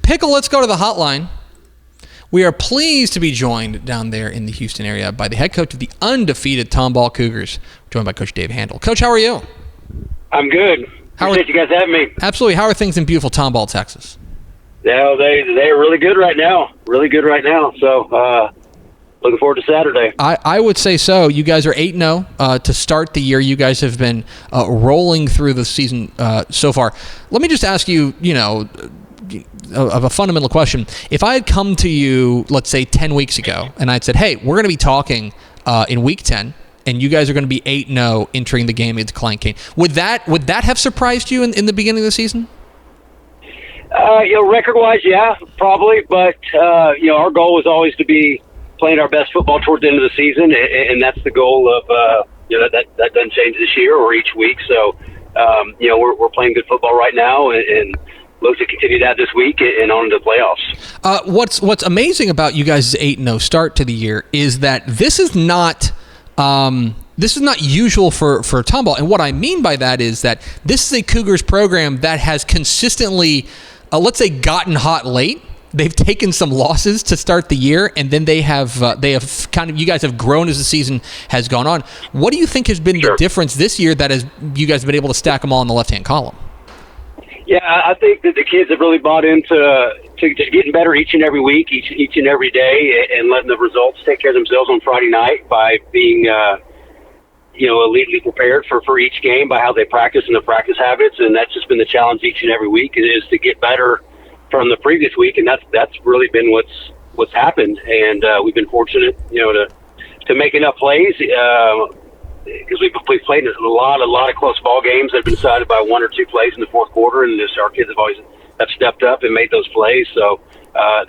Pickle, let's go to the hotline. We are pleased to be joined down there in the Houston area by the head coach of the undefeated Tomball Cougars, joined by Coach Dave Handal. Coach, how are you? I'm good. Appreciate you guys having me. Absolutely. How are things in beautiful Tomball, Texas? Yeah, they're really good right now. Really good right now. So, looking forward to Saturday. I would say so. You guys are 8-0 to start the year. You guys have been rolling through the season so far. Let me just ask you, of a fundamental question. If I had come to you, let's say 10 weeks ago, and I'd said, hey, we're going to be talking in week 10, and you guys are going to be 8-0 entering the game against Klein Cain, would that have surprised you in the beginning of the season? Record-wise, yeah, probably. But, our goal was always to be playing our best football towards the end of the season, and that's the goal of, that doesn't change this year or each week. So, we're playing good football right now, and look to continue that this week and on to the playoffs. What's amazing about you guys' 8-0 start to the year is that this is not usual for Tomball. And what I mean by that is that this is a Cougars program that has consistently, let's say, gotten hot late. They've taken some losses to start the year, and then they have kind of, you guys have grown as the season has gone on. What do you think has been the difference this year that you guys have been able to stack them all in the left-hand column? Yeah, I think that the kids have really bought into just getting better each and every week, each and every day, and letting the results take care of themselves on Friday night by being, elitely prepared for each game by how they practice and the practice habits. And that's just been the challenge each and every week is to get better from the previous week, and that's really been what's happened. And we've been fortunate, to make enough plays. Because we've played a lot of close ball games that have been decided by one or two plays in the fourth quarter, and our kids have stepped up and made those plays. So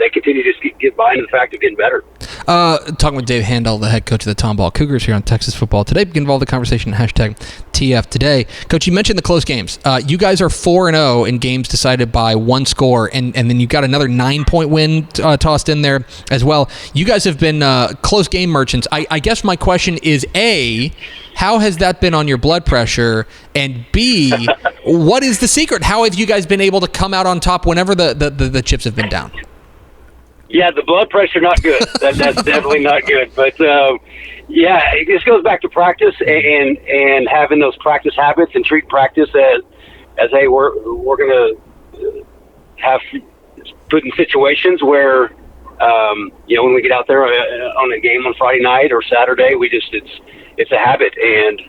they continue to just get by into the fact of getting better. Talking with Dave Handal, the head coach of the Tomball Cougars here on Texas Football Today. Get involved in the conversation, #TF Today. Coach, you mentioned the close games. You guys are 4-0 in games decided by one score, and then you've got another 9-point win tossed in there as well. You guys have been close game merchants. I guess my question is, A, how has that been on your blood pressure? And B, what is the secret? How have you guys been able to come out on top whenever the chips have been down? Yeah, the blood pressure not good. That's definitely not good. But it just goes back to practice and having those practice habits and treat practice as hey, we're going to have put in situations where when we get out there on a game on Friday night or Saturday, it's a habit, and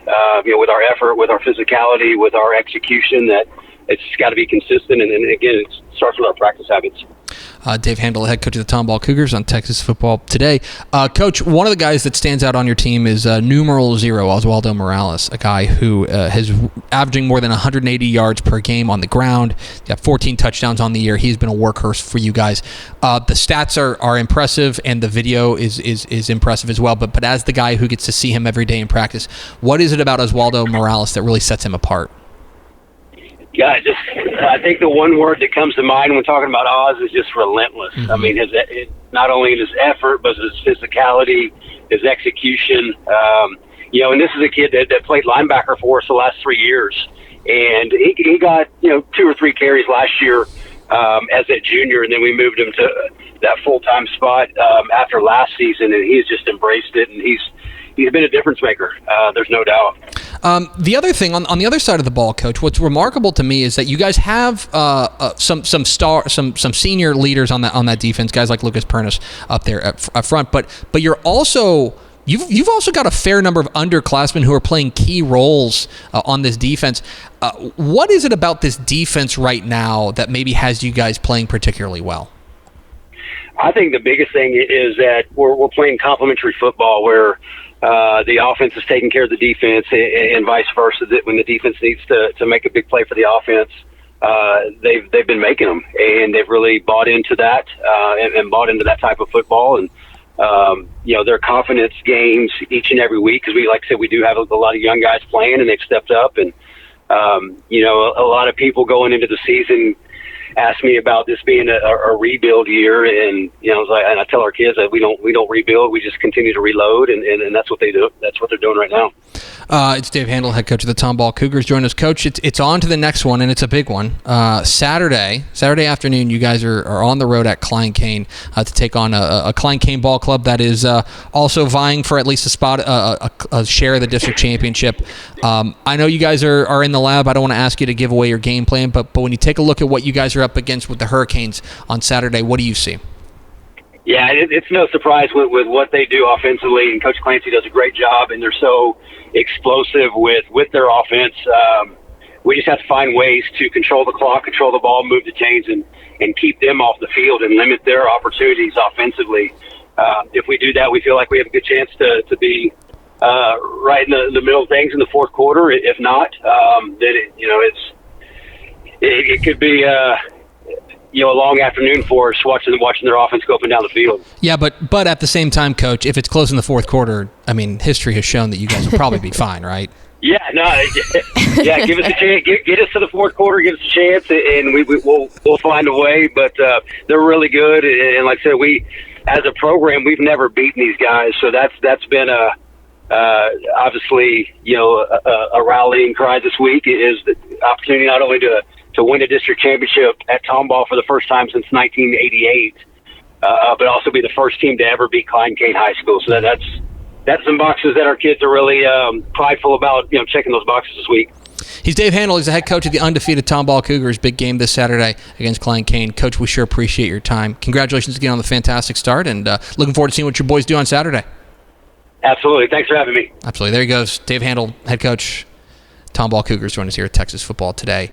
with our effort, with our physicality, with our execution, that it's got to be consistent. And again, it starts with our practice habits. Dave Handal, head coach of the Tomball Cougars on Texas Football Today. Coach, one of the guys that stands out on your team is numeral 0, Oswaldo Morales, a guy who has averaging more than 180 yards per game on the ground. He's got 14 touchdowns on the year. He's been a workhorse for you guys. The stats are impressive, and the video is impressive as well. But as the guy who gets to see him every day in practice, what is it about Oswaldo Morales that really sets him apart? Yeah, I think the one word that comes to mind when talking about Oz is just relentless. Mm-hmm. I mean, not only his effort, but his physicality, his execution. And this is a kid that played linebacker for us the last 3 years, and he got 2 or 3 carries last year as a junior, and then we moved him to that full-time spot after last season, and he's just embraced it, and he's been a difference maker. There's no doubt. The other thing on the other side of the ball, Coach, what's remarkable to me is that you guys have some senior leaders on that defense, guys like Lucas Pernis up there up front, but you're also you've also got a fair number of underclassmen who are playing key roles on this defense. What is it about this defense right now that maybe has you guys playing particularly well? I think the biggest thing is that we're playing complementary football where the offense is taking care of the defense and vice versa. That when the defense needs to make a big play for the offense, they've been making them, and they've really bought into that and bought into that type of football. And their confidence games each and every week, because like I said, we do have a lot of young guys playing, and they've stepped up. And a lot of people going into the season asked me about this being a rebuild year, and I was like, and I tell our kids that we don't rebuild, we just continue to reload, and that's what they do. That's what they're doing right now. It's Dave Handal, head coach of the Tomball Cougars. Join us, Coach. It's on to the next one, and it's a big one. Saturday afternoon, you guys are on the road at Klein-Cain to take on a Klein-Cain ball club that is also vying for at least a spot, a share of the district championship. I know you guys are in the lab. I don't want to ask you to give away your game plan, but when you take a look at what you guys are up against with the Hurricanes on Saturday, what do you see? Yeah, it's no surprise with what they do offensively, and Coach Clancy does a great job, and they're so explosive with their offense. We just have to find ways to control the clock, control the ball, move the chains, and keep them off the field and limit their opportunities offensively. If we do that, we feel like we have a good chance to be right in the middle of things in the fourth quarter. If not, then it could be a long afternoon for us watching their offense go up and down the field. Yeah, but at the same time, Coach, if it's close in the fourth quarter, I mean, history has shown that you guys will probably be fine, right? Yeah, no, yeah. Give us a chance. Get us to the fourth quarter. Give us a chance, and we'll find a way. But they're really good, and like I said, we as a program we've never beaten these guys, so that's been obviously a rallying cry this week. Is the opportunity not only to win a district championship at Tomball for the first time since 1988, but also be the first team to ever beat Klein-Cain High School. So that's some boxes that our kids are really prideful about, checking those boxes this week. He's Dave Handal. He's the head coach of the undefeated Tomball Cougars. Big game this Saturday against Klein-Cain. Coach, we sure appreciate your time. Congratulations again on the fantastic start, and looking forward to seeing what your boys do on Saturday. Absolutely. Thanks for having me. Absolutely. There he goes. Dave Handal, head coach, Tomball Cougars, joined us here at Texas Football Today.